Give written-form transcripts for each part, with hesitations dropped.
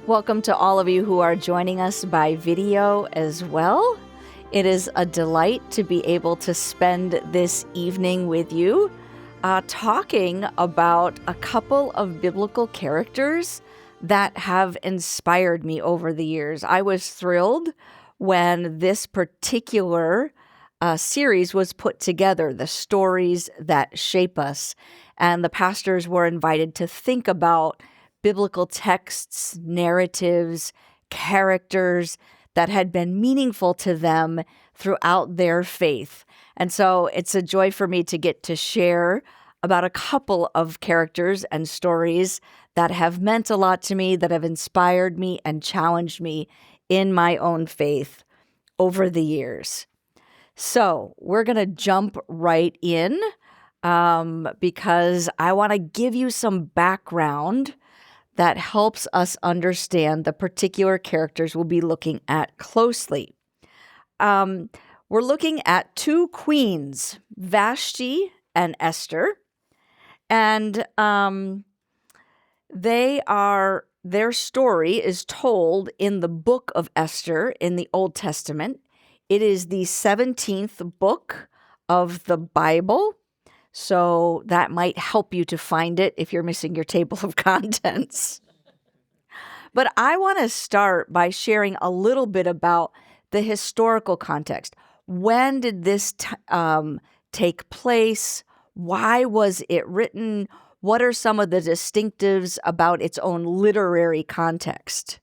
Welcome to all of you who are joining us by video as well. It is a delight to be able to spend this evening with you talking about a couple of biblical characters that have inspired me over the years. I was thrilled when this particular series was put together, The Stories That Shape Us, and the pastors were invited to think about biblical texts, narratives, characters that had been meaningful to them throughout their faith. And so it's a joy for me to get to share about a couple of characters and stories that have meant a lot to me, that have inspired me and challenged me in my own faith over the years. So we're going to jump right in because I want to give you some background that helps us understand the particular characters we'll be looking at closely. We're looking at two queens, Vashti and Esther, and their story is told in the book of Esther in the Old Testament. It is the 17th book of the Bible. So that might help you to find it if you're missing your table of contents. But I want to start by sharing a little bit about the historical context. When did this take place? Why was it written? What are some of the distinctives about its own literary context?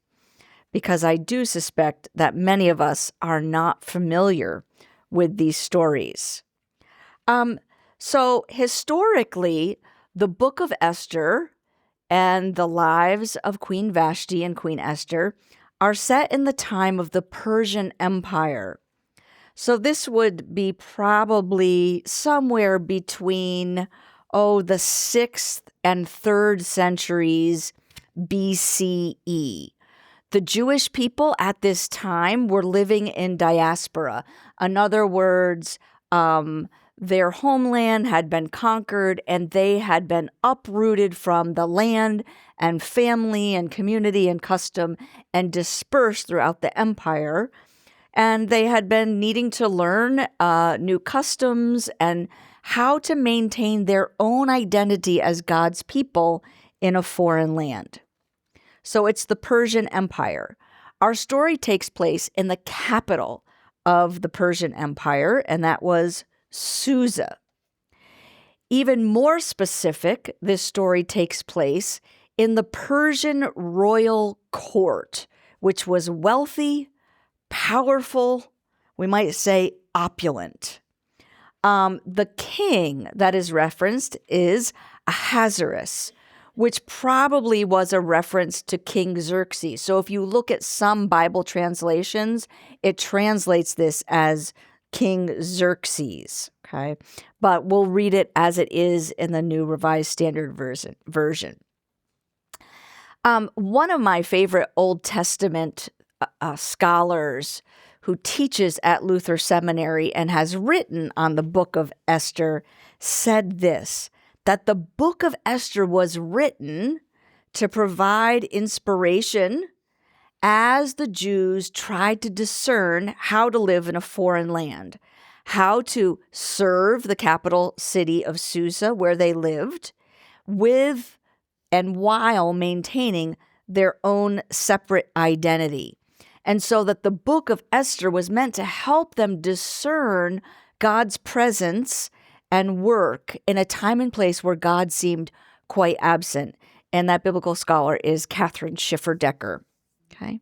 Because I do suspect that many of us are not familiar with these stories. So historically, the book of Esther and the lives of Queen Vashti and Queen Esther are set in the time of the Persian Empire. So this would be probably somewhere between, the 6th and 3rd centuries BCE. The Jewish people at this time were living in diaspora. In other words, their homeland had been conquered and they had been uprooted from the land and family and community and custom and dispersed throughout the empire. And they had been needing to learn new customs and how to maintain their own identity as God's people in a foreign land. So it's the Persian Empire. Our story takes place in the capital of the Persian Empire, and that was Susa. Even more specific, this story takes place in the Persian royal court, which was wealthy, powerful, we might say opulent. The king that is referenced is Ahasuerus, which probably was a reference to King Xerxes. So if you look at some Bible translations, it translates this as King Xerxes, okay? But we'll read it as it is in the New Revised Standard Version. One of my favorite Old Testament scholars who teaches at Luther Seminary and has written on the book of Esther said this, that the book of Esther was written to provide inspiration as the Jews tried to discern how to live in a foreign land, how to serve the capital city of Susa where they lived, with and while maintaining their own separate identity. And so that the book of Esther was meant to help them discern God's presence and work in a time and place where God seemed quite absent. And that biblical scholar is Catherine Schiffer-Decker. Okay.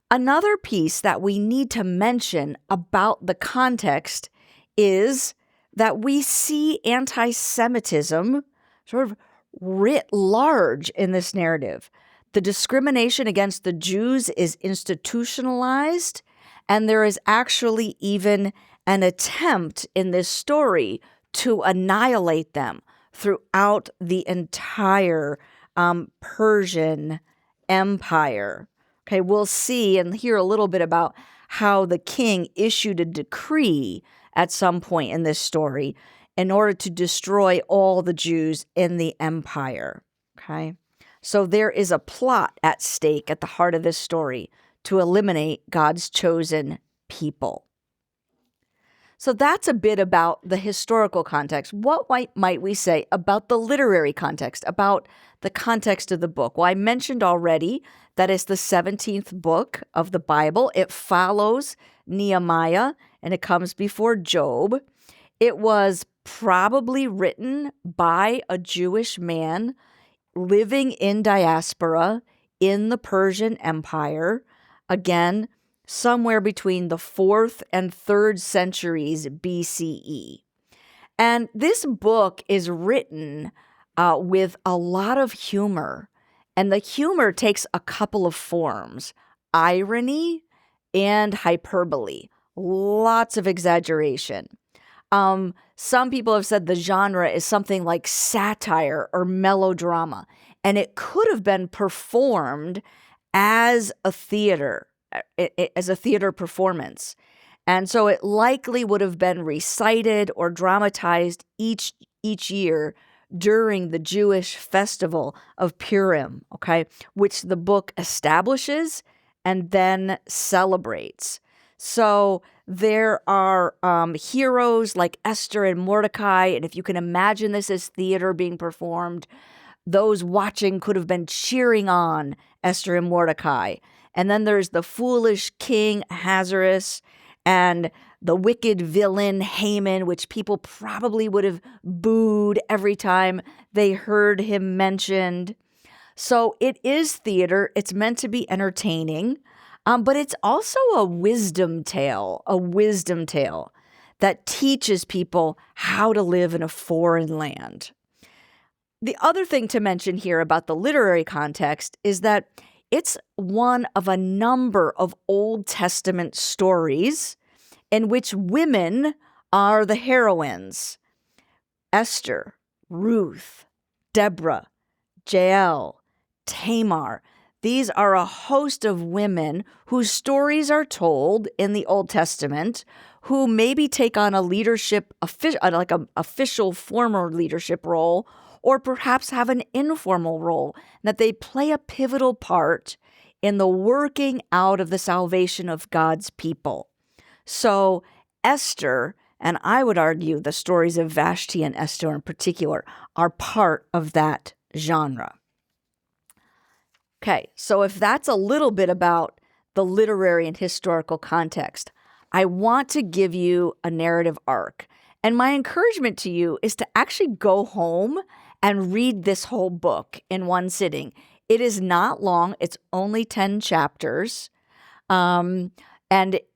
Another piece that we need to mention about the context is that we see anti-Semitism sort of writ large in this narrative. The discrimination against the Jews is institutionalized, and there is actually even an attempt in this story to annihilate them throughout the entire Persian Empire. Okay, we'll see and hear a little bit about how the king issued a decree at some point in this story in order to destroy all the Jews in the empire. Okay, So there is a plot at stake at the heart of this story to eliminate God's chosen people. So that's a bit about the historical context. What might we say about the literary context, about the context of the book? Well, I mentioned already that it's the 17th book of the Bible. It follows Nehemiah, and it comes before Job. It was probably written by a Jewish man living in diaspora in the Persian Empire. Again, somewhere between the 4th and 3rd centuries BCE. And this book is written with a lot of humor. And the humor takes a couple of forms: irony and hyperbole. Lots of exaggeration. Some people have said the genre is something like satire or melodrama, and it could have been performed as a theater performance. And so it likely would have been recited or dramatized each year during the Jewish festival of Purim, okay, which the book establishes and then celebrates. So there are heroes like Esther and Mordecai, and if you can imagine this as theater being performed, those watching could have been cheering on Esther and Mordecai. And then there's the foolish king Ahasuerus and the wicked villain Haman, which people probably would have booed every time they heard him mentioned. So it is theater. It's meant to be entertaining, but it's also a wisdom tale that teaches people how to live in a foreign land. The other thing to mention here about the literary context is that it's one of a number of Old Testament stories in which women are the heroines. Esther, Ruth, Deborah, Jael, Tamar. These are a host of women whose stories are told in the Old Testament, who maybe take on a leadership, like an official former leadership role, or perhaps have an informal role, that they play a pivotal part in the working out of the salvation of God's people. So Esther, and I would argue the stories of Vashti and Esther in particular, are part of that genre. Okay, so if that's a little bit about the literary and historical context, I want to give you a narrative arc. And my encouragement to you is to actually go home and read this whole book in one sitting. It is not long. It's only 10 chapters. And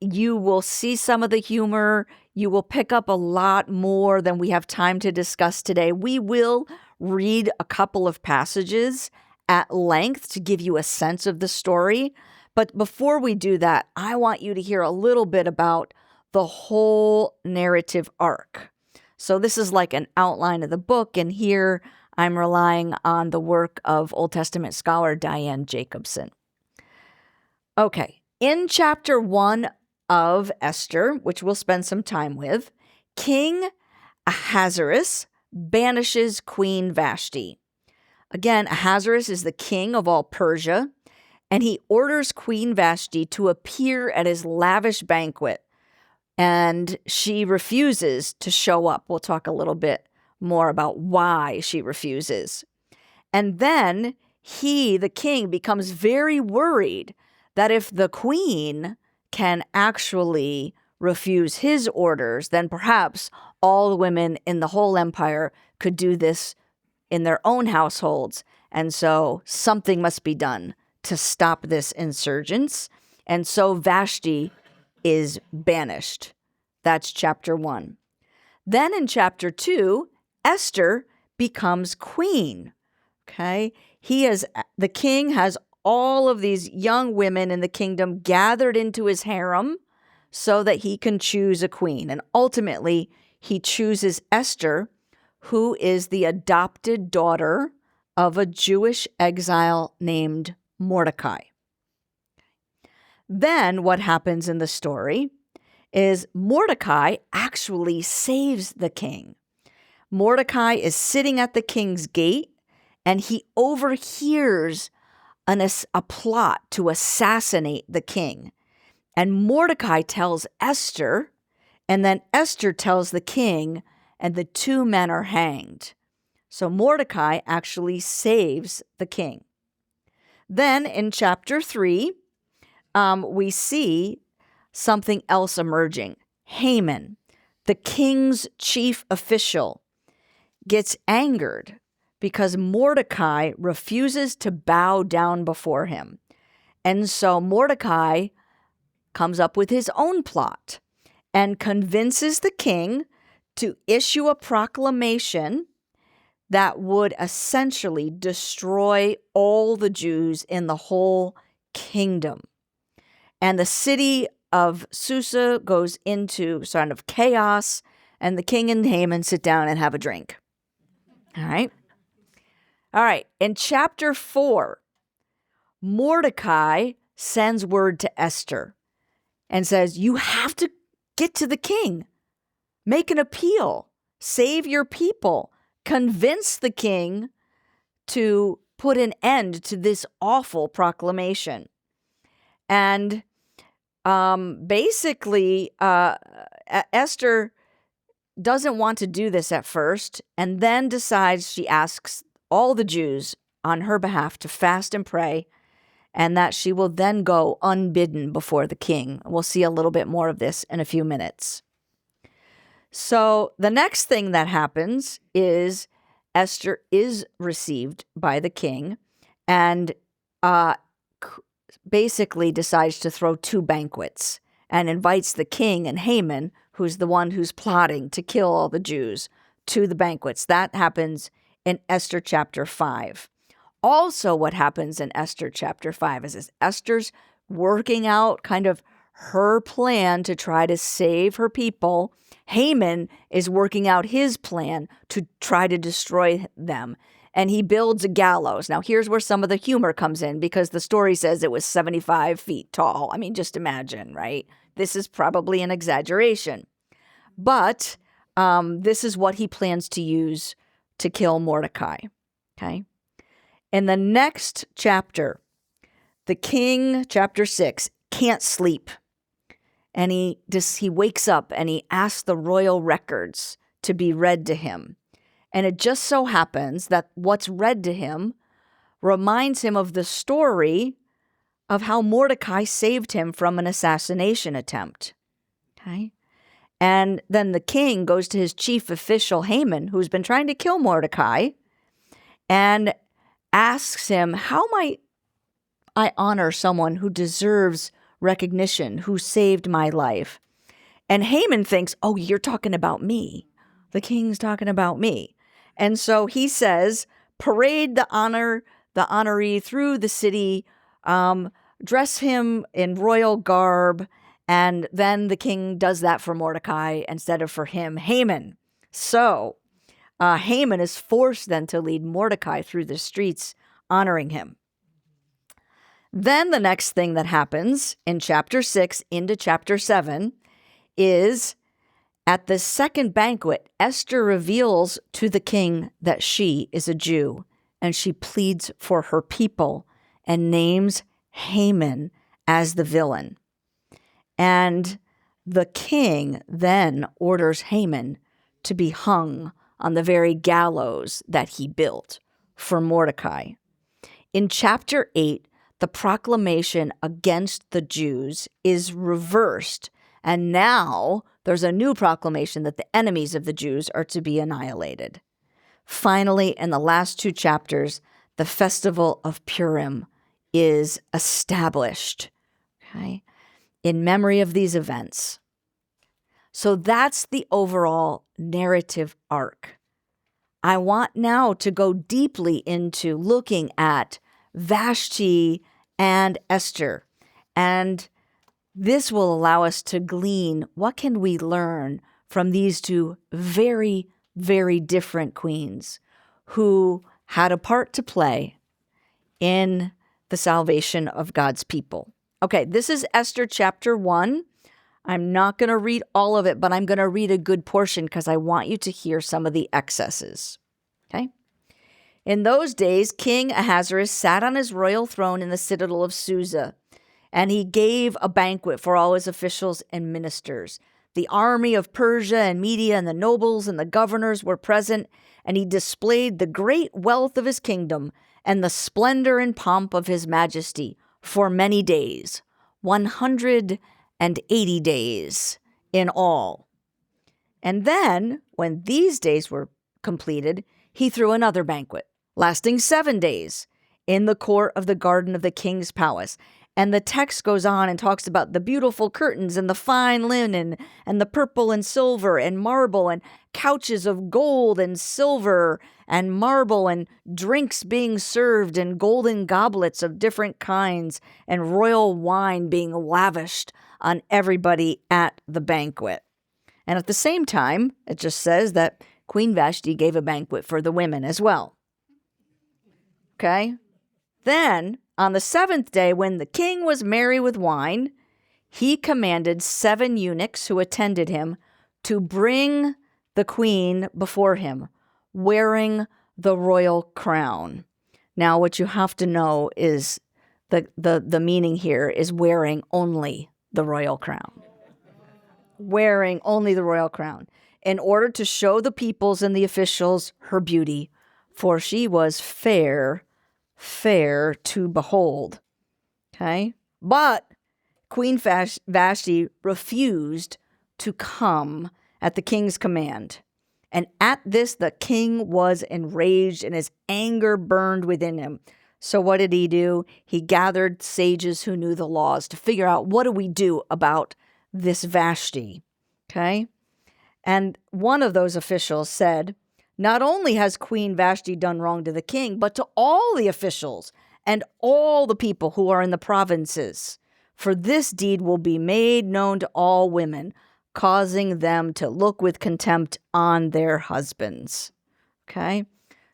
you will see some of the humor. You will pick up a lot more than we have time to discuss today. We will read a couple of passages at length to give you a sense of the story. But before we do that, I want you to hear a little bit about the whole narrative arc. So this is like an outline of the book, and here I'm relying on the work of Old Testament scholar Diane Jacobson. Okay, in chapter 1 of Esther, which we'll spend some time with, King Ahasuerus banishes Queen Vashti. Again, Ahasuerus is the king of all Persia, and he orders Queen Vashti to appear at his lavish banquet, and she refuses to show up. We'll talk a little bit more about why she refuses. And then he, the king, becomes very worried that if the queen can actually refuse his orders, then perhaps all the women in the whole empire could do this in their own households. And so something must be done to stop this insurgence. And so Vashti is banished. That's chapter 1. Then in chapter 2, Esther becomes queen. Okay? The king has all of these young women in the kingdom gathered into his harem so that he can choose a queen. And ultimately, he chooses Esther, who is the adopted daughter of a Jewish exile named Mordecai. Then what happens in the story is Mordecai actually saves the king. Mordecai is sitting at the king's gate, and he overhears a plot to assassinate the king. And Mordecai tells Esther, and then Esther tells the king, and the two men are hanged. So Mordecai actually saves the king. Then in chapter 3, we see something else emerging. Haman, the king's chief official, gets angered because Mordecai refuses to bow down before him. And so Mordecai comes up with his own plot and convinces the king to issue a proclamation that would essentially destroy all the Jews in the whole kingdom. And the city of Susa goes into sort of chaos, and the king and Haman sit down and have a drink. All right. In chapter 4, Mordecai sends word to Esther and says, you have to get to the king, make an appeal, save your people, convince the king to put an end to this awful proclamation. And basically, Esther doesn't want to do this at first, and then decides she asks all the Jews on her behalf to fast and pray, and that she will then go unbidden before the king. We'll see a little bit more of this in a few minutes. So the next thing that happens is Esther is received by the king and basically decides to throw 2 banquets and invites the king and Haman, who's the one who's plotting to kill all the Jews, to the banquets. That happens in Esther chapter 5. Also, what happens in Esther chapter 5 is Esther's working out kind of her plan to try to save her people. Haman is working out his plan to try to destroy them. And he builds a gallows. Now, here's where some of the humor comes in, because the story says it was 75 feet tall. I mean, just imagine, right? This is probably an exaggeration. But this is what he plans to use to kill Mordecai. Okay? In the next chapter, the king, chapter 6, can't sleep. And he wakes up and he asks the royal records to be read to him. And it just so happens that what's read to him reminds him of the story of how Mordecai saved him from an assassination attempt. Okay? And then the king goes to his chief official, Haman, who's been trying to kill Mordecai, and asks him, how might I honor someone who deserves recognition, who saved my life? And Haman thinks, oh, you're talking about me. The king's talking about me. And so he says, parade the honoree through the city, dress him in royal garb, and then the king does that for Mordecai instead of for him, Haman. So Haman is forced then to lead Mordecai through the streets, honoring him. Then the next thing that happens in chapter 6 into chapter 7 is, at the second banquet, Esther reveals to the king that she is a Jew, and she pleads for her people and names Haman as the villain. And the king then orders Haman to be hung on the very gallows that he built for Mordecai. In chapter 8, the proclamation against the Jews is reversed, and now there's a new proclamation that the enemies of the Jews are to be annihilated. Finally, in the last 2 chapters, the festival of Purim is established, okay, in memory of these events. So that's the overall narrative arc. I want now to go deeply into looking at Vashti and Esther, and this will allow us to glean what can we learn from these 2 very, very different queens who had a part to play in the salvation of God's people. Okay, this is Esther chapter 1. I'm not going to read all of it, but I'm going to read a good portion because I want you to hear some of the excesses. Okay? In those days, King Ahasuerus sat on his royal throne in the citadel of Susa, and he gave a banquet for all his officials and ministers. The army of Persia and Media and the nobles and the governors were present, and he displayed the great wealth of his kingdom and the splendor and pomp of his majesty for many days, 180 days in all. And then, when these days were completed, he threw another banquet, lasting 7 days, in the court of the garden of the king's palace. And the text goes on and talks about the beautiful curtains and the fine linen and the purple and silver and marble and couches of gold and silver and marble and drinks being served and golden goblets of different kinds and royal wine being lavished on everybody at the banquet. And at the same time, it just says that Queen Vashti gave a banquet for the women as well. Okay? Then, on the 7th day, when the king was merry with wine, he commanded 7 eunuchs who attended him to bring the queen before him, wearing the royal crown. Now, what you have to know is the meaning here is wearing only the royal crown. Wearing only the royal crown, in order to show the peoples and the officials her beauty, for she was fair to behold. Okay? But Queen Vashti refused to come at the king's command. And at this, the king was enraged and his anger burned within him. So what did he do? He gathered sages who knew the laws to figure out, what do we do about this Vashti? Okay? And one of those officials said, not only has Queen Vashti done wrong to the king, but to all the officials and all the people who are in the provinces. For this deed will be made known to all women, causing them to look with contempt on their husbands. Okay?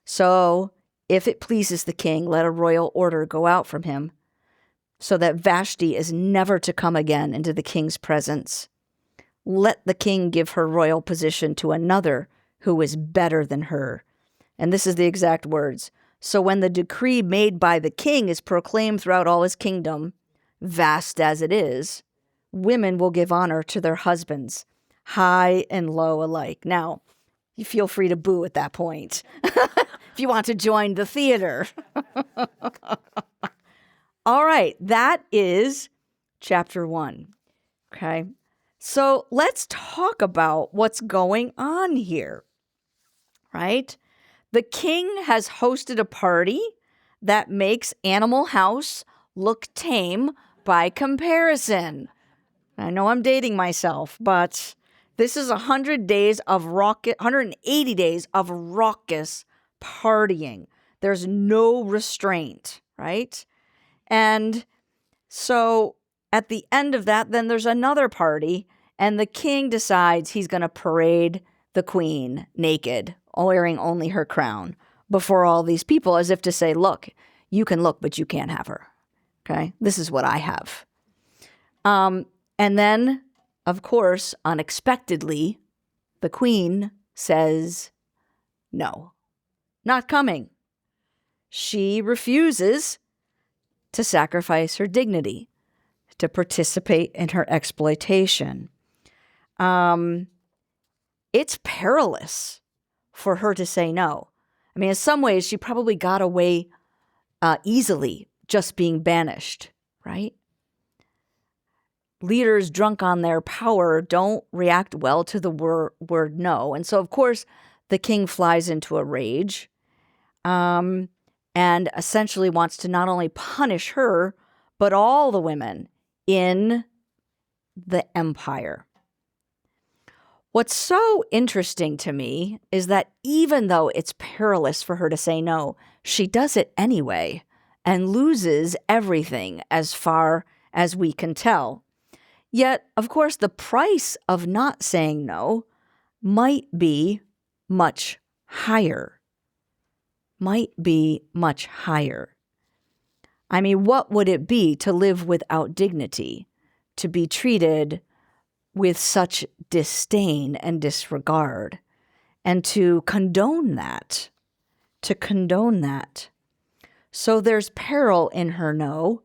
So, if it pleases the king, let a royal order go out from him, so that Vashti is never to come again into the king's presence. Let the king give her royal position to another who is better than her. And this is the exact words. So when the decree made by the king is proclaimed throughout all his kingdom, vast as it is, women will give honor to their husbands, high and low alike. Now, you feel free to boo at that point if you want to join the theater. All right, that is chapter 1. Okay, so let's talk about what's going on here, right? The king has hosted a party that makes Animal House look tame by comparison. I know I'm dating myself, but this is 180 days of raucous partying. There's no restraint, right? And so at the end of that, then there's another party, and the king decides he's going to parade the queen naked, wearing only her crown, before all these people, as if to say, look, you can look, but you can't have her. Okay? This is what I have. And then, of course, unexpectedly, the queen says, no, not coming. She refuses to sacrifice her dignity, to participate in her exploitation. It's perilous for her to say no. I mean, in some ways, she probably got away easily just being banished, right? Leaders drunk on their power don't react well to the word no. And so, of course, the king flies into a rage and essentially wants to not only punish her, but all the women in the empire. What's so interesting to me is that even though it's perilous for her to say no, she does it anyway and loses everything as far as we can tell. Yet, of course, the price of not saying no might be much higher. Might be much higher. I mean, what would it be to live without dignity, to be treated with such disdain and disregard, and to condone that? to condone that. So there's peril in her no,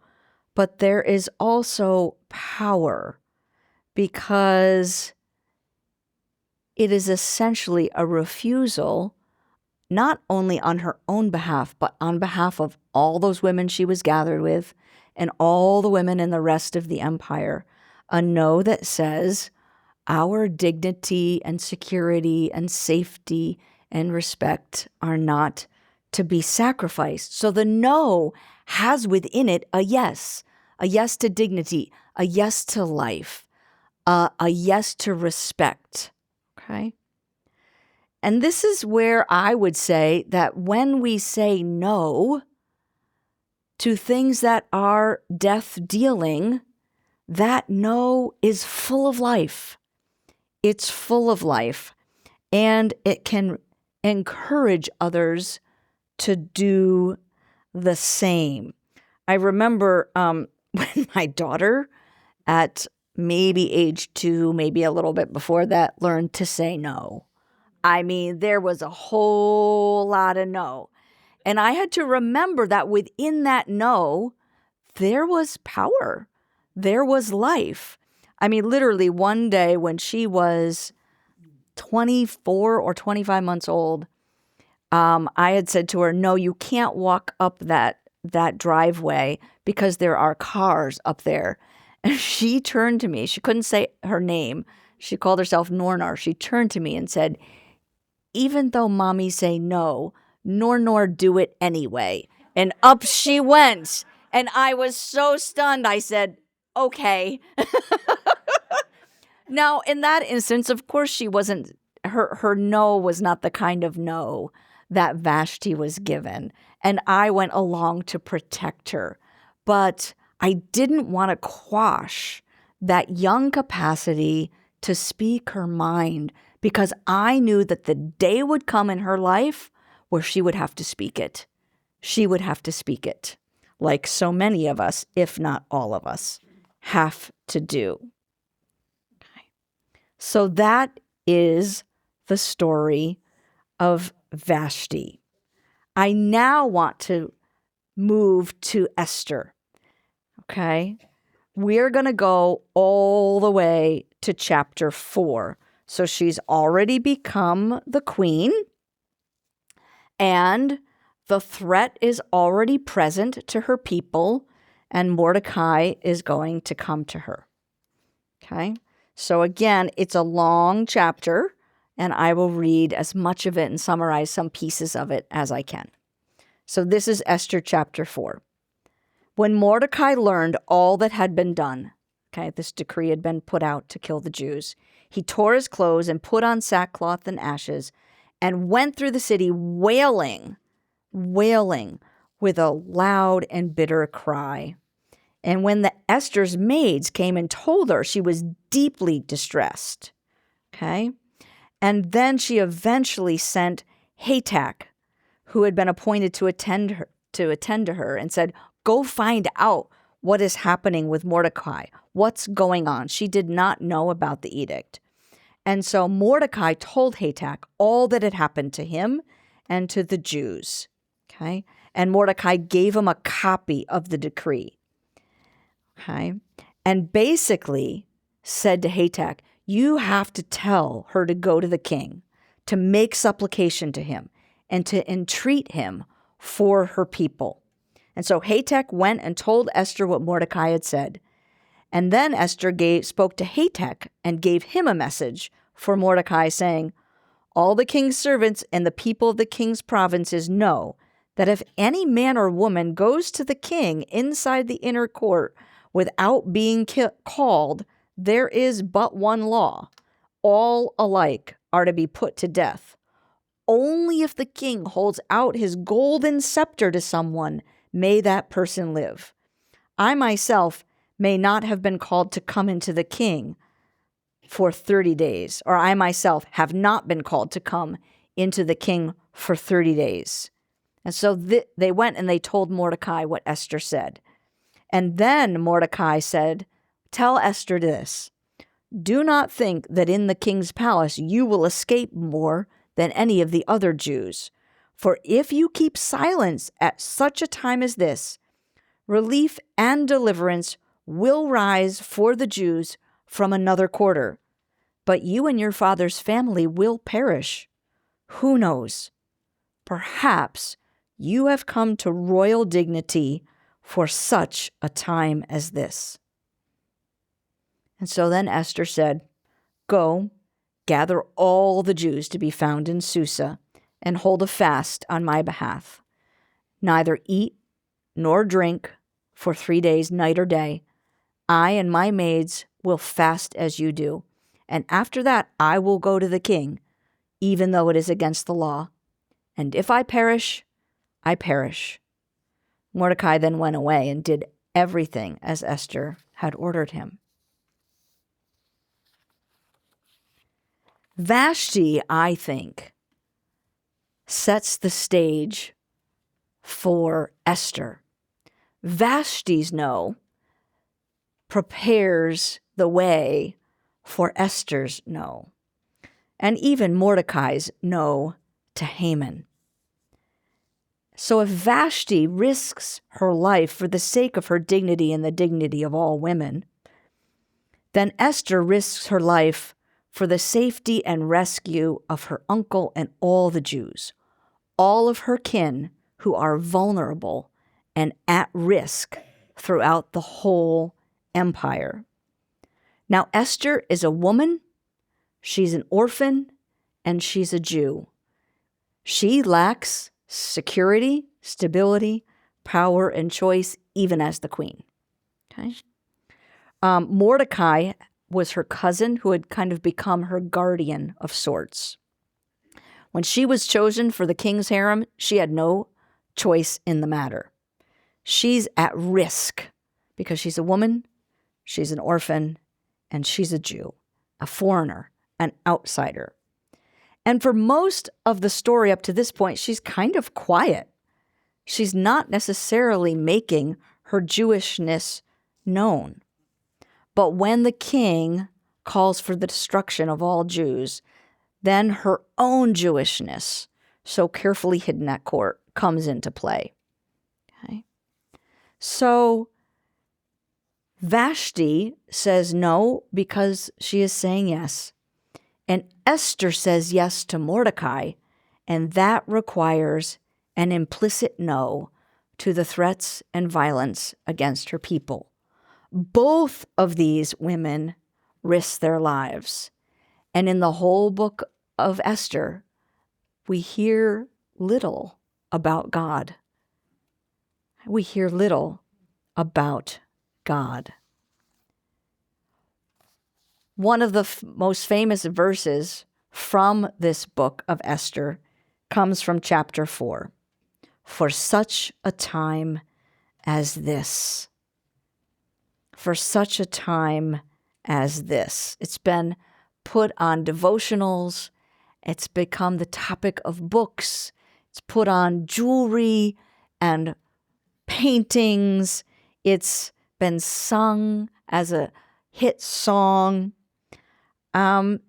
but there is also power, because it is essentially a refusal, not only on her own behalf, but on behalf of all those women she was gathered with and all the women in the rest of the empire. A no that says our dignity and security and safety and respect are not to be sacrificed. So the no has within it a yes to dignity, a yes to life, a yes to respect. Okay? And this is where I would say that when we say no to things that are death dealing, that no is full of life. It's full of life, and it can encourage others to do the same. I remember when my daughter, at maybe age 2, maybe a little bit before that, learned to say no. I mean, there was a whole lot of no. And I had to remember that within that no, there was power. There was life. I mean, literally one day when she was 24 or 25 months old, I had said to her, no, you can't walk up that driveway because there are cars up there. And she turned to me. She couldn't say her name. She called herself Nornar. She turned to me and said, even though mommy say no, nor do it anyway. And up she went. And I was so stunned. I said, okay. Now, in that instance, of course, she wasn't, her no was not the kind of no that Vashti was given. And I went along to protect her. But I didn't want to quash that young capacity to speak her mind, because I knew that the day would come in her life where she would have to speak it. She would have to speak it, like so many of us, if not all of us, have to do. Okay. So that is the story of Vashti. I now want to move to Esther. Okay? We're going to go all the way to chapter 4. So she's already become the queen, and the threat is already present to her people, and Mordecai is going to come to her. Okay? So again, it's a long chapter, and I will read as much of it and summarize some pieces of it as I can. So this is Esther chapter 4. When Mordecai learned all that had been done, okay, this decree had been put out to kill the Jews, he tore his clothes and put on sackcloth and ashes and went through the city wailing with a loud and bitter cry. And when the Esther's maids came and told her, she was deeply distressed. Okay? And then she eventually sent Hatak, who had been appointed to attend to her, and said, go find out what is happening with Mordecai. What's going on? She did not know about the edict. And so Mordecai told Hatak all that had happened to him and to the Jews. Okay? And Mordecai gave him a copy of the decree. Okay? And basically said to Hatak, you have to tell her to go to the king, to make supplication to him, and to entreat him for her people. And so Hatak went and told Esther what Mordecai had said. And then Esther spoke to Hatak and gave him a message for Mordecai, saying, all the king's servants and the people of the king's provinces know that if any man or woman goes to the king inside the inner court without being called, there is but one law. All alike are to be put to death. Only if the king holds out his golden scepter to someone may that person live. I myself may not have been called to come into the king for 30 days, or I myself have not been called to come into the king for 30 days. And so they went and they told Mordecai what Esther said. And then Mordecai said, tell Esther this, do not think that in the king's palace you will escape more than any of the other Jews. For if you keep silence at such a time as this, relief and deliverance will rise for the Jews from another quarter, but you and your father's family will perish. Who knows? Perhaps you have come to royal dignity for such a time as this." And so then Esther said, "Go, gather all the Jews to be found in Susa, and hold a fast on my behalf. Neither eat nor drink for 3 days, night or day. I and my maids will fast as you do. And after that, I will go to the king, even though it is against the law. And if I perish, I perish." Mordecai then went away and did everything as Esther had ordered him. Vashti, I think, sets the stage for Esther. Vashti's no prepares the way for Esther's no, and even Mordecai's no to Haman. So if Vashti risks her life for the sake of her dignity and the dignity of all women, then Esther risks her life for the safety and rescue of her uncle and all the Jews, all of her kin who are vulnerable and at risk throughout the whole empire. Now, Esther is a woman, she's an orphan, and she's a Jew. She lacks security, stability, power, and choice, even as the queen. Okay. Mordecai was her cousin who had kind of become her guardian of sorts. When she was chosen for the king's harem, she had no choice in the matter. She's at risk because she's a woman, she's an orphan, and she's a Jew, a foreigner, an outsider. And for most of the story up to this point, she's kind of quiet. She's not necessarily making her Jewishness known. But when the king calls for the destruction of all Jews, then her own Jewishness, so carefully hidden at court, comes into play. Okay? So Vashti says no because she is saying yes. And Esther says yes to Mordecai, and that requires an implicit no to the threats and violence against her people. Both of these women risk their lives. And in the whole book of Esther, we hear little about God. We hear little about God. One of the most famous verses from this book of Esther comes from chapter 4. For such a time as this. For such a time as this. It's been put on devotionals. It's become the topic of books. It's put on jewelry and paintings. It's been sung as a hit song. And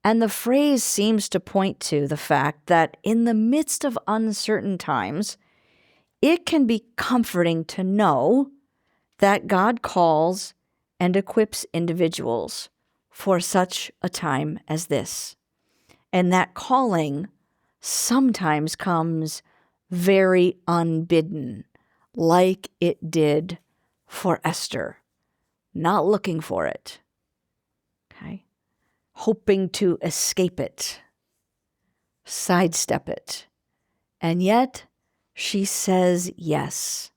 the phrase seems to point to the fact that in the midst of uncertain times, it can be comforting to know that God calls and equips individuals for such a time as this. And that calling sometimes comes very unbidden, like it did for Esther, not looking for it, okay? Hoping to escape it, sidestep it. And yet she says yes.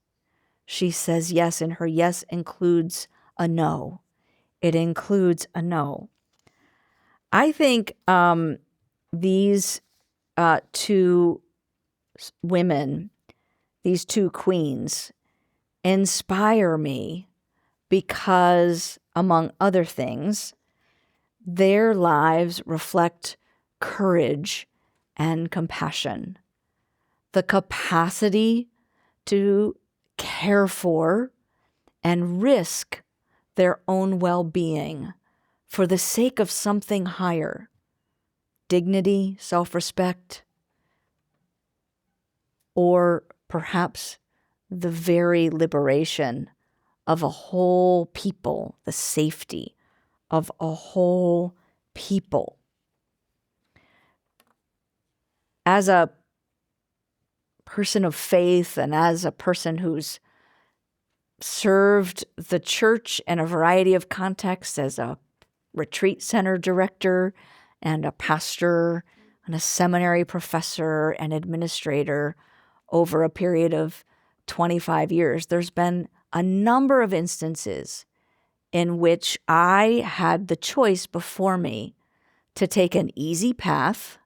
She says yes, and her yes includes a no. It includes a no. I think these two women, these two queens, inspire me because, among other things, their lives reflect courage and compassion. The capacity to care for and risk their own well-being for the sake of something higher. Dignity, self-respect, or perhaps the very liberation of a whole people, the safety of a whole people. As a person of faith and as a person who's served the church in a variety of contexts as a retreat center director and a pastor and a seminary professor and administrator over a period of 25 years, there's been a number of instances in which I had the choice before me to take an easy path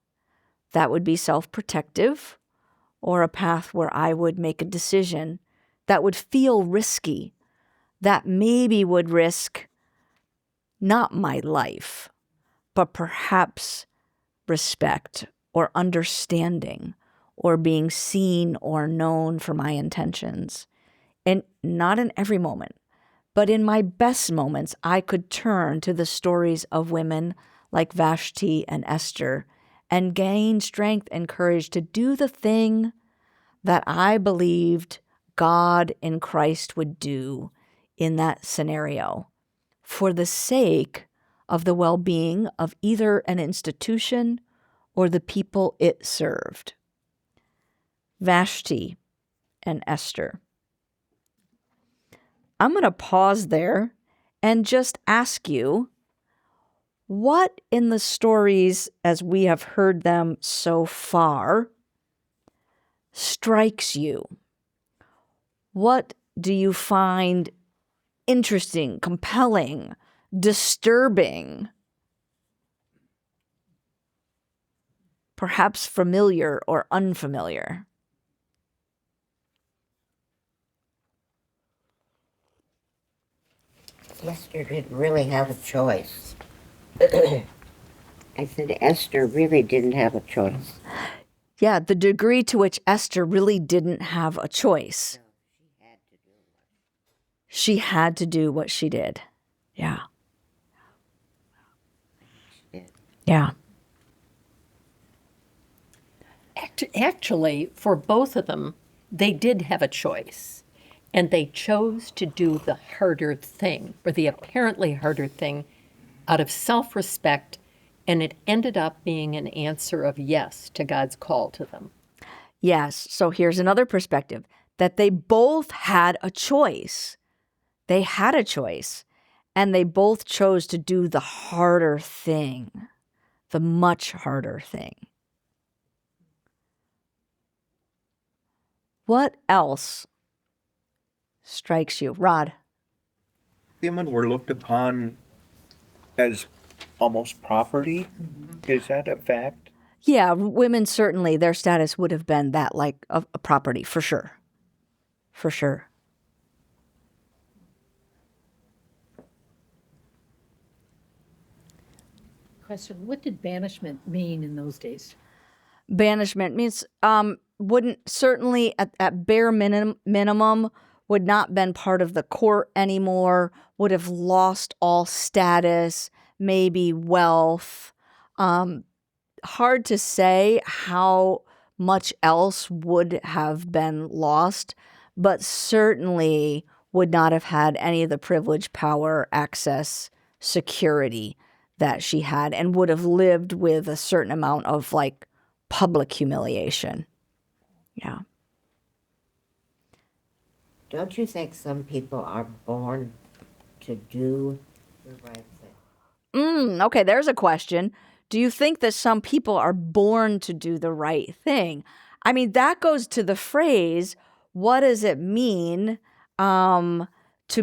that would be self-protective, or a path where I would make a decision that would feel risky, that maybe would risk not my life, but perhaps respect or understanding or being seen or known for my intentions. And not in every moment, but in my best moments, I could turn to the stories of women like Vashti and Esther and gain strength and courage to do the thing that I believed God in Christ would do in that scenario for the sake of the well-being of either an institution or the people it served. Vashti and Esther. I'm going to pause there and just ask you, what in the stories as we have heard them so far strikes you? What do you find interesting, compelling, disturbing, perhaps familiar or unfamiliar? Esther didn't really have a choice. I said Esther really didn't have a choice. Yeah, the degree to which Esther really didn't have a choice. No, she had to do what she did. Yeah. Yeah. Actually, for both of them, they did have a choice. And they chose to do the harder thing, or the apparently harder thing, out of self-respect, and it ended up being an answer of yes to God's call to them. Yes. So here's another perspective, that they both had a choice. They had a choice, and they both chose to do the harder thing, the much harder thing. What else strikes you, Rod? Women were looked upon as almost property. Is that a fact? Yeah, women certainly, their status would have been that, like a property, for sure. For sure. Question, what did banishment mean in those days? Banishment means wouldn't certainly at bare minimum would not been part of the court anymore, would have lost all status, maybe wealth. Hard to say how much else would have been lost, but certainly would not have had any of the privilege, power, access, security that she had, and would have lived with a certain amount of like public humiliation. Yeah. Don't you think some people are born to do the right thing? Okay, there's a question. Do you think that some people are born to do the right thing? I mean, that goes to the phrase, what does it mean to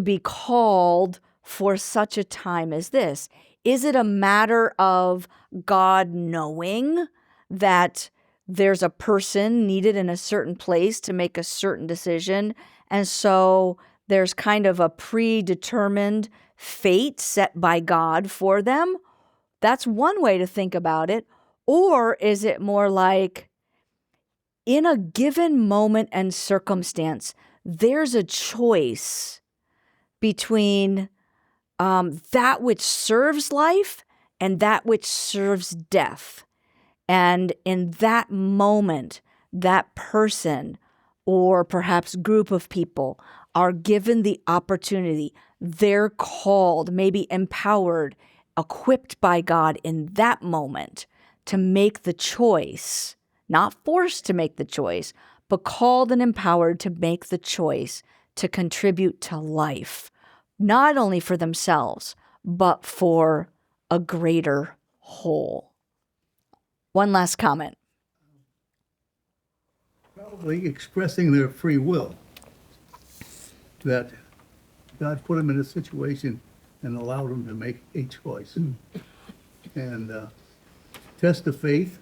be called for such a time as this? Is it a matter of God knowing that there's a person needed in a certain place to make a certain decision, and so there's kind of a predetermined fate set by God for them? That's one way to think about it. Or is it more like, in a given moment and circumstance, there's a choice between that which serves life and that which serves death. And in that moment, that person or perhaps group of people are given the opportunity, they're called, maybe empowered, equipped by God in that moment to make the choice, not forced to make the choice, but called and empowered to make the choice to contribute to life, not only for themselves, but for a greater whole. One last comment. Probably expressing their free will, that God put them in a situation and allowed them to make a choice. And test of faith,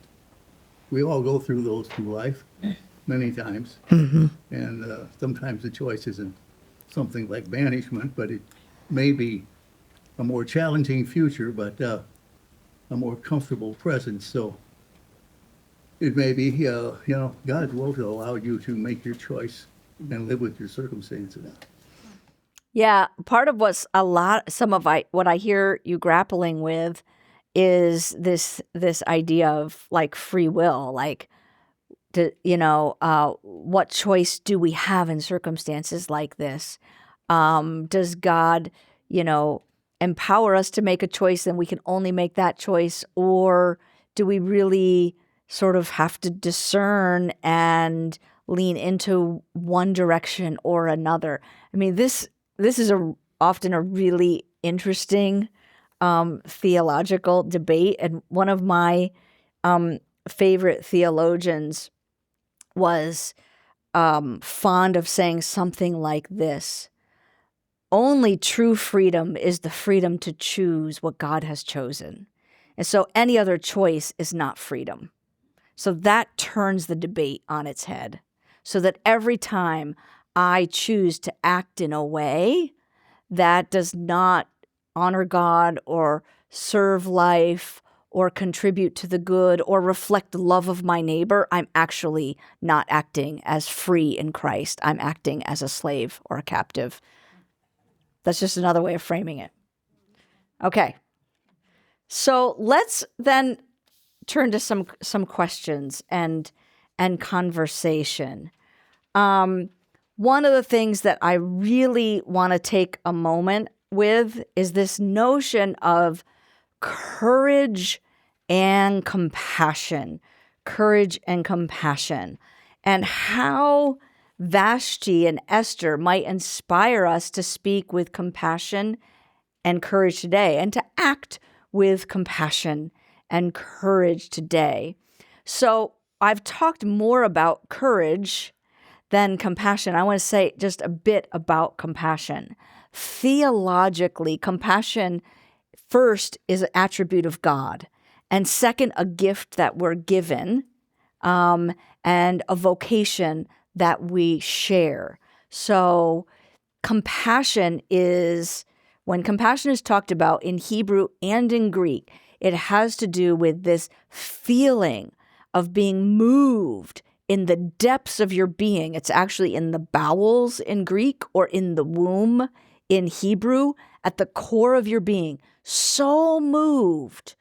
we all go through those through life many times. And sometimes the choice isn't something like banishment, but it may be a more challenging future, but a more comfortable present. So it may be, God's will to allow you to make your choice and live with your circumstances. Yeah, part of what I hear you grappling with is this idea of like free will, like, what choice do we have in circumstances like this? Does God, empower us to make a choice and we can only make that choice, or do we really sort of have to discern and lean into one direction or another? I mean, this is often a really interesting theological debate, and one of my favorite theologians was fond of saying something like this: only true freedom is the freedom to choose what God has chosen. And so any other choice is not freedom. So that turns the debate on its head, so that every time I choose to act in a way that does not honor God or serve life or contribute to the good or reflect the love of my neighbor, I'm actually not acting as free in Christ. I'm acting as a slave or a captive. That's just another way of framing it. Okay. So let's then turn to some questions and conversation. One of the things that I really want to take a moment with is this notion of courage and compassion, and how Vashti and Esther might inspire us to speak with compassion and courage today, and to act with compassion and courage today. So I've talked more about courage than compassion. I want to say just a bit about compassion. Theologically, compassion first is an attribute of God, and second, a gift that we're given, and a vocation that we share. So compassion is, when compassion is talked about in Hebrew and in Greek, it has to do with this feeling of being moved in the depths of your being. It's actually in the bowels in Greek, or in the womb in Hebrew, at the core of your being, so moved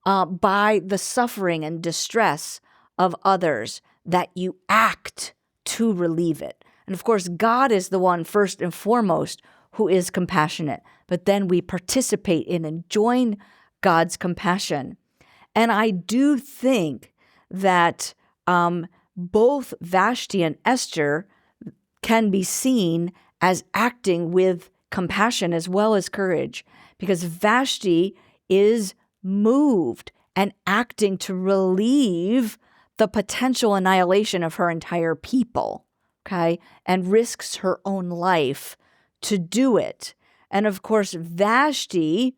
by the suffering and distress of others that you act to relieve it. And of course, God is the one first and foremost who is compassionate, but then we participate in and join God's compassion. And I do think that both Vashti and Esther can be seen as acting with compassion as well as courage, because Vashti is moved and acting to relieve the potential annihilation of her entire people, okay, and risks her own life to do it. And of course, Vashti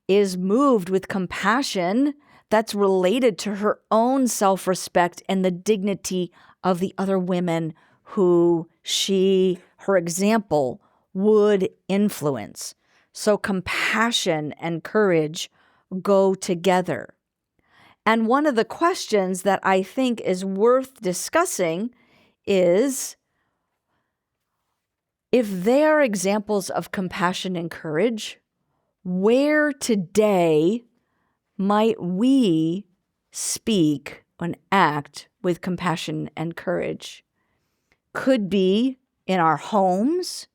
is moved with compassion that's related to her own self-respect and the dignity of the other women who her example would influence. So compassion and courage go together. And one of the questions that I think is worth discussing is, if they are examples of compassion and courage, where today might we speak and act with compassion and courage. Could be in our homes.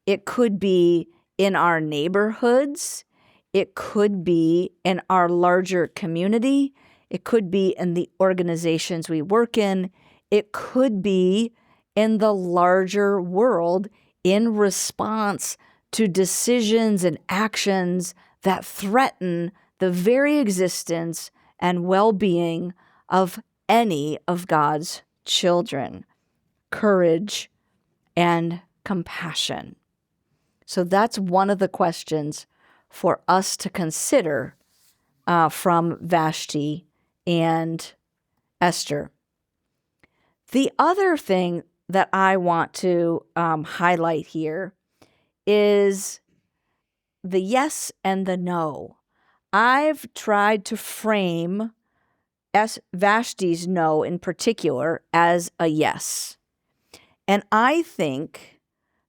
It could be in our neighborhoods. It could be in our larger community. It could be in the organizations we work in. It could be in the larger world in response to decisions and actions that threaten the very existence and well-being of any of God's children. Courage and compassion. So that's one of the questions for us to consider from Vashti and Esther. The other thing that I want to highlight here is the yes and the no. I've tried to frame Vashti's no in particular as a yes. And I think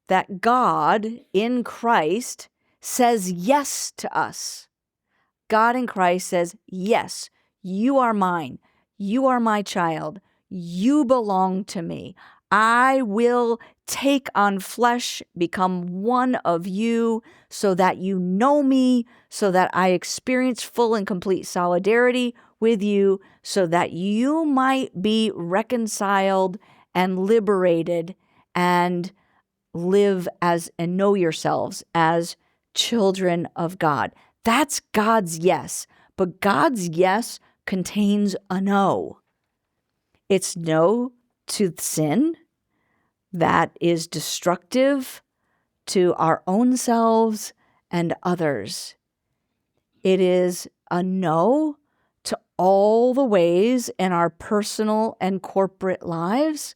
that God in Christ says yes to us. God in Christ says, yes, you are mine. You are my child. You belong to me. I will take on flesh, become one of you so that you know me, so that I experience full and complete solidarity with you, so that you might be reconciled and liberated and live as and know yourselves as children of God. That's God's yes. But God's yes contains a no. It's no to sin that is destructive to our own selves and others. It is a no to all the ways in our personal and corporate lives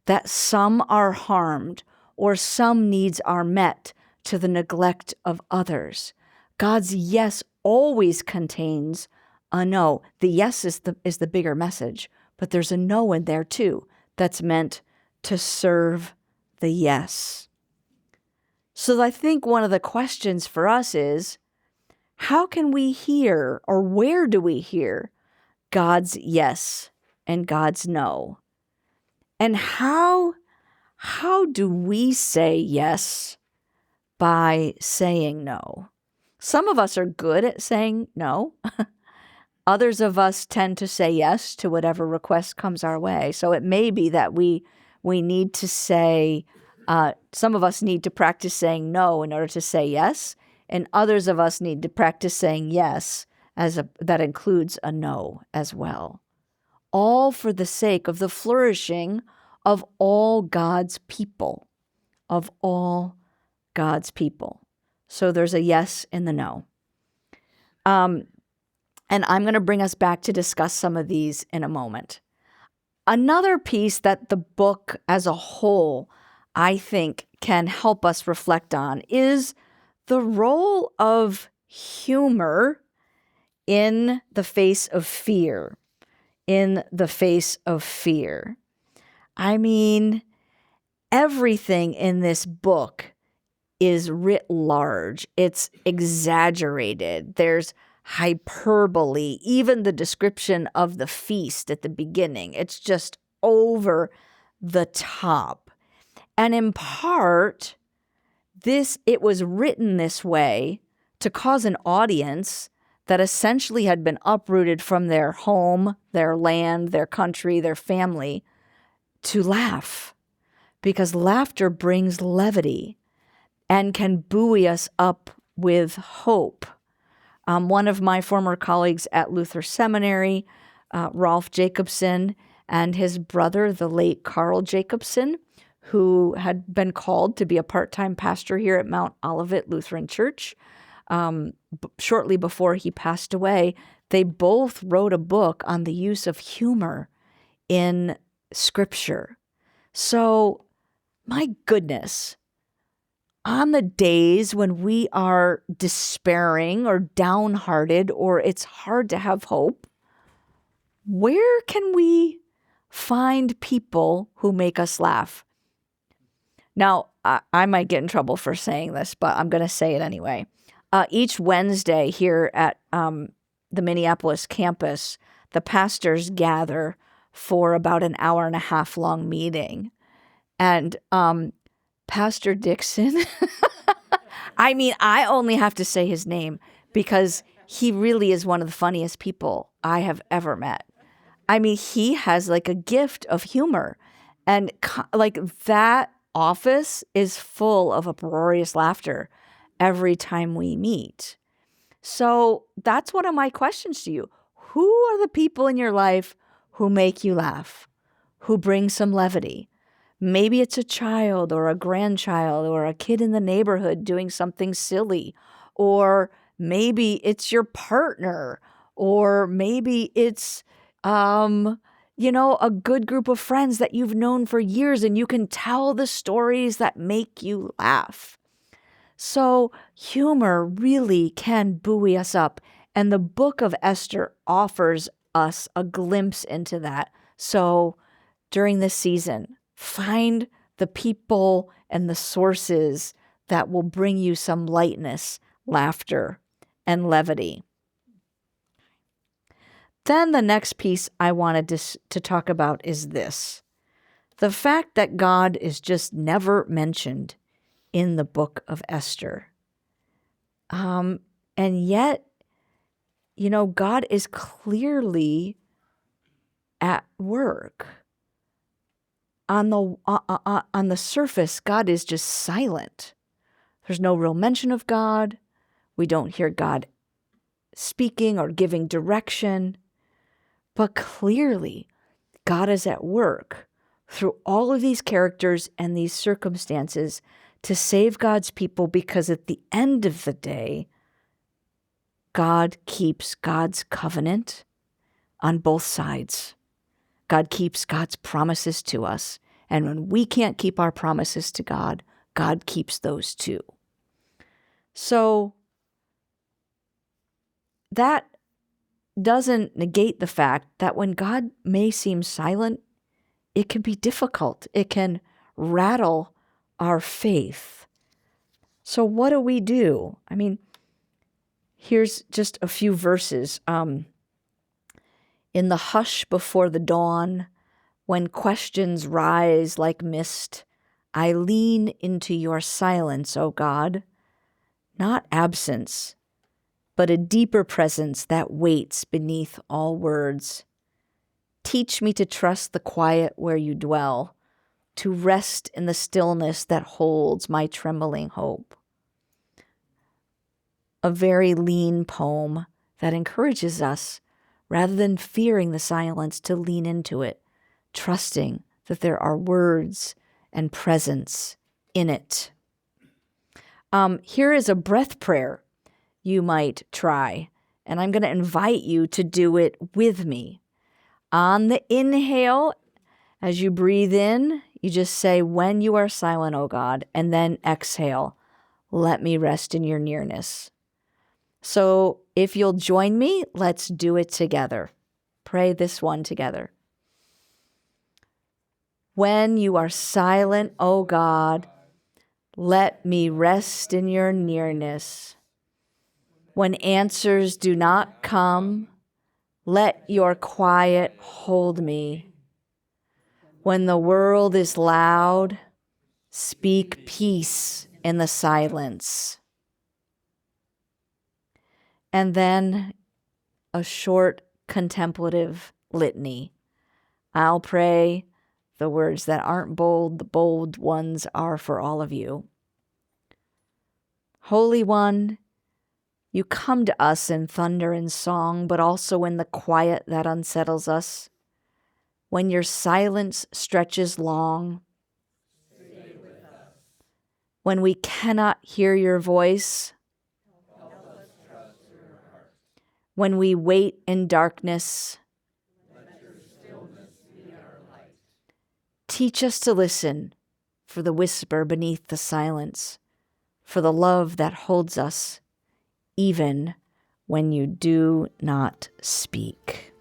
that some are harmed or some needs are met to the neglect of others. God's yes always contains a no. The yes is the bigger message, but there's a no in there too that's meant to serve the yes. So I think one of the questions for us is, how can we hear, or where do we hear God's yes and God's no? And how do we say yes by saying no? Some of us are good at saying no. Others of us tend to say yes to whatever request comes our way. So it may be that we need to say, some of us need to practice saying no in order to say yes, and others of us need to practice saying yes that includes a no as well. All for the sake of the flourishing of all God's people, of all God's people. So there's a yes and the no. And I'm going to bring us back to discuss some of these in a moment. Another piece that the book as a whole, I think, can help us reflect on is the role of humor in the face of fear. In the face of fear. I mean, everything in this book is writ large. It's exaggerated. There's hyperbole. Even the description of the feast at the beginning, it's just over the top. And in part, it was written this way to cause an audience that essentially had been uprooted from their home, their land, their country, their family, to laugh. Because laughter brings levity and can buoy us up with hope. One of my former colleagues at Luther Seminary, Rolf Jacobson, and his brother, the late Carl Jacobson, who had been called to be a part-time pastor here at Mount Olivet Lutheran Church, shortly before he passed away, they both wrote a book on the use of humor in Scripture. So, my goodness, on the days when we are despairing or downhearted or it's hard to have hope, where can we find people who make us laugh? Now, I might get in trouble for saying this, but I'm going to say it anyway. Each Wednesday here at the Minneapolis campus, the pastors gather for about an hour and a half long meeting. And Pastor Dixon, I mean, I only have to say his name because he really is one of the funniest people I have ever met. I mean, he has like a gift of humor, and like that office is full of uproarious laughter every time we meet. So that's one of my questions to you. Who are the people in your life who make you laugh, who bring some levity? Maybe it's a child or a grandchild or a kid in the neighborhood doing something silly, or maybe it's your partner, or maybe it's a good group of friends that you've known for years and you can tell the stories that make you laugh. So humor really can buoy us up. And the book of Esther offers us a glimpse into that. So during this season, find the people and the sources that will bring you some lightness, laughter, and levity. Then the next piece I wanted to talk about is this. The fact that God is just never mentioned in the book of Esther. And yet, God is clearly at work. On the surface, God is just silent. There's no real mention of God. We don't hear God speaking or giving direction. But clearly, God is at work through all of these characters and these circumstances to save God's people, because at the end of the day, God keeps God's covenant on both sides. God keeps God's promises to us. And when we can't keep our promises to God, God keeps those too. So that doesn't negate the fact that when God may seem silent, it can be difficult. It can rattle our faith. So what do we do? I mean, here's just a few verses. In the hush before the dawn, when questions rise like mist, I lean into your silence, O God. Not absence, but a deeper presence that waits beneath all words. Teach me to trust the quiet where you dwell, to rest in the stillness that holds my trembling hope. A very lean poem that encourages us, rather than fearing the silence, to lean into it, trusting that there are words and presence in it. Here is a breath prayer you might try, and I'm going to invite you to do it with me. On the inhale, as you breathe in, you just say, when you are silent, O God, and then exhale, let me rest in your nearness. So if you'll join me, let's do it together. Pray this one together. When you are silent, O God, let me rest in your nearness. When answers do not come, let your quiet hold me. When the world is loud, speak peace in the silence. And then a short contemplative litany. I'll pray. The words that aren't bold, the bold ones are for all of you. Holy One, you come to us in thunder and song, but also in the quiet that unsettles us. When your silence stretches long, when we cannot hear your voice, when we wait in darkness, teach us to listen for the whisper beneath the silence, for the love that holds us, even when you do not speak.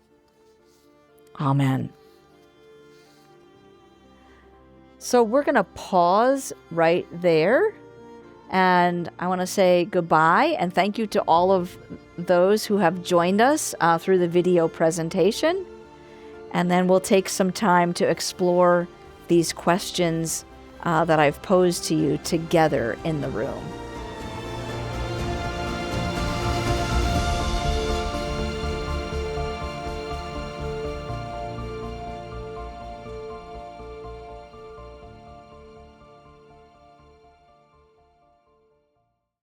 Amen. So we're going to pause right there, and I want to say goodbye and thank you to all of those who have joined us through the video presentation. And then we'll take some time to explore these questions that I've posed to you together in the room.